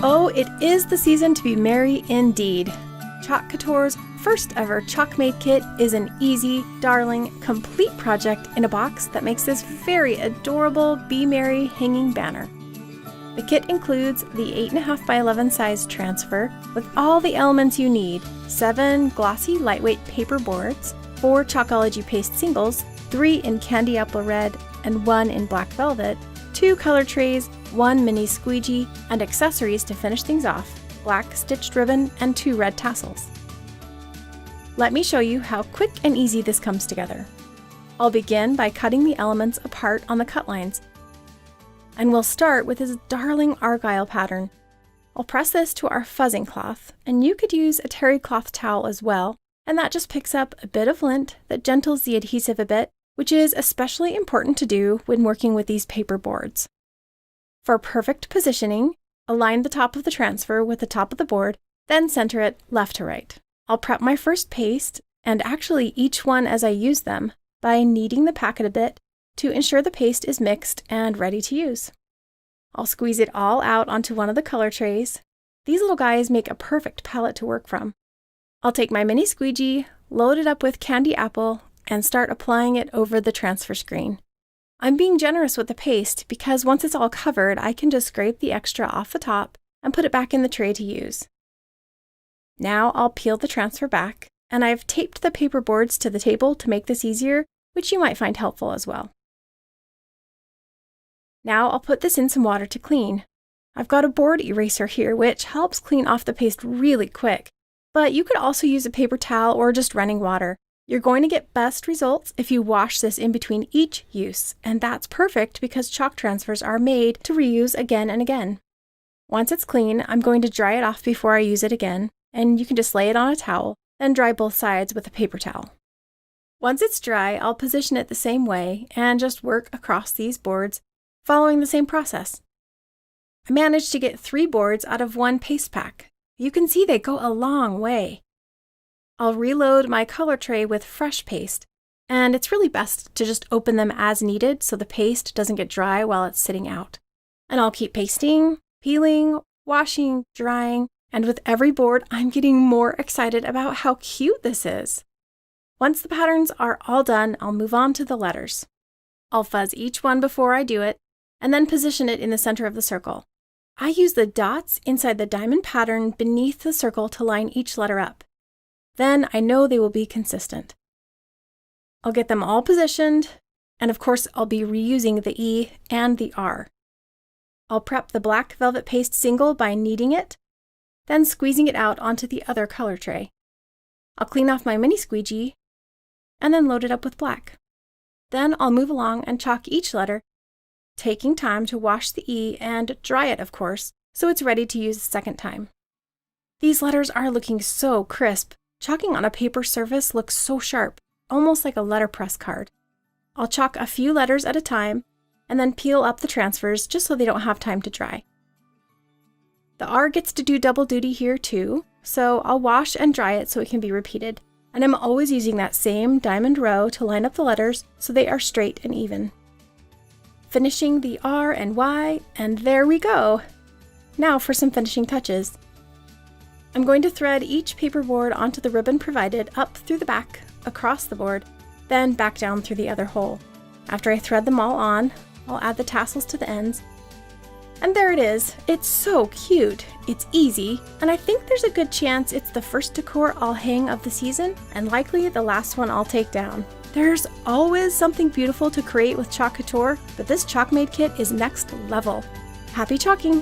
Oh, it is the season to be merry indeed. Chalk Couture's first ever ChalkMade kit is an easy, darling, complete project in a box that makes this very adorable Be Merry hanging banner. The kit includes the 8.5 by 11 size transfer with all the elements you need: 7 glossy lightweight paper boards, 4 Chalkology paste singles, 3 in candy apple red and 1 in black velvet, 2 color trays, 1 mini squeegee, and accessories to finish things off: black stitched ribbon and 2 red tassels. Let me show you how quick and easy this comes together. I'll begin by cutting the elements apart on the cut lines. And we'll start with this darling argyle pattern. I'll press this to our fuzzing cloth, and you could use a terry cloth towel as well, and that just picks up a bit of lint that gentles the adhesive a bit, which is especially important to do when working with these paper boards. For perfect positioning, align the top of the transfer with the top of the board, then center it left to right. I'll prep my first paste, and actually each one as I use them, by kneading the packet a bit to ensure the paste is mixed and ready to use. I'll squeeze it all out onto one of the color trays. These little guys make a perfect palette to work from. I'll take my mini squeegee, load it up with candy apple, and start applying it over the transfer screen. I'm being generous with the paste because once it's all covered, I can just scrape the extra off the top and put it back in the tray to use. Now I'll peel the transfer back, and I've taped the paper boards to the table to make this easier, which you might find helpful as well. Now I'll put this in some water to clean. I've got a board eraser here which helps clean off the paste really quick, but you could also use a paper towel or just running water. You're going to get best results if you wash this in between each use, and that's perfect because chalk transfers are made to reuse again and again. Once it's clean, I'm going to dry it off before I use it again, and you can just lay it on a towel, then dry both sides with a paper towel. Once it's dry, I'll position it the same way and just work across these boards, following the same process. I managed to get 3 boards out of 1 paste pack. You can see they go a long way. I'll reload my color tray with fresh paste, and it's really best to just open them as needed so the paste doesn't get dry while it's sitting out. And I'll keep pasting, peeling, washing, drying, and with every board I'm getting more excited about how cute this is. Once the patterns are all done, I'll move on to the letters. I'll fuzz each one before I do it, and then position it in the center of the circle. I use the dots inside the diamond pattern beneath the circle to line each letter up. Then I know they will be consistent. I'll get them all positioned, and of course I'll be reusing the E and the R. I'll prep the black velvet paste single by kneading it, then squeezing it out onto the other color tray. I'll clean off my mini squeegee, and then load it up with black. Then I'll move along and chalk each letter, taking time to wash the E and dry it, of course, so it's ready to use a second time. These letters are looking so crisp. Chalking on a paper surface looks so sharp, almost like a letterpress card. I'll chalk a few letters at a time, and then peel up the transfers just so they don't have time to dry. The R gets to do double duty here too, so I'll wash and dry it so it can be repeated. And I'm always using that same diamond row to line up the letters so they are straight and even. Finishing the R and Y, and there we go! Now for some finishing touches. I'm going to thread each paper board onto the ribbon provided up through the back, across the board, then back down through the other hole. After I thread them all on, I'll add the tassels to the ends. And there it is! It's so cute! It's easy, and I think there's a good chance it's the first decor I'll hang of the season, and likely the last one I'll take down. There's always something beautiful to create with Chalk Couture, but this ChalkMade kit is next level. Happy chalking!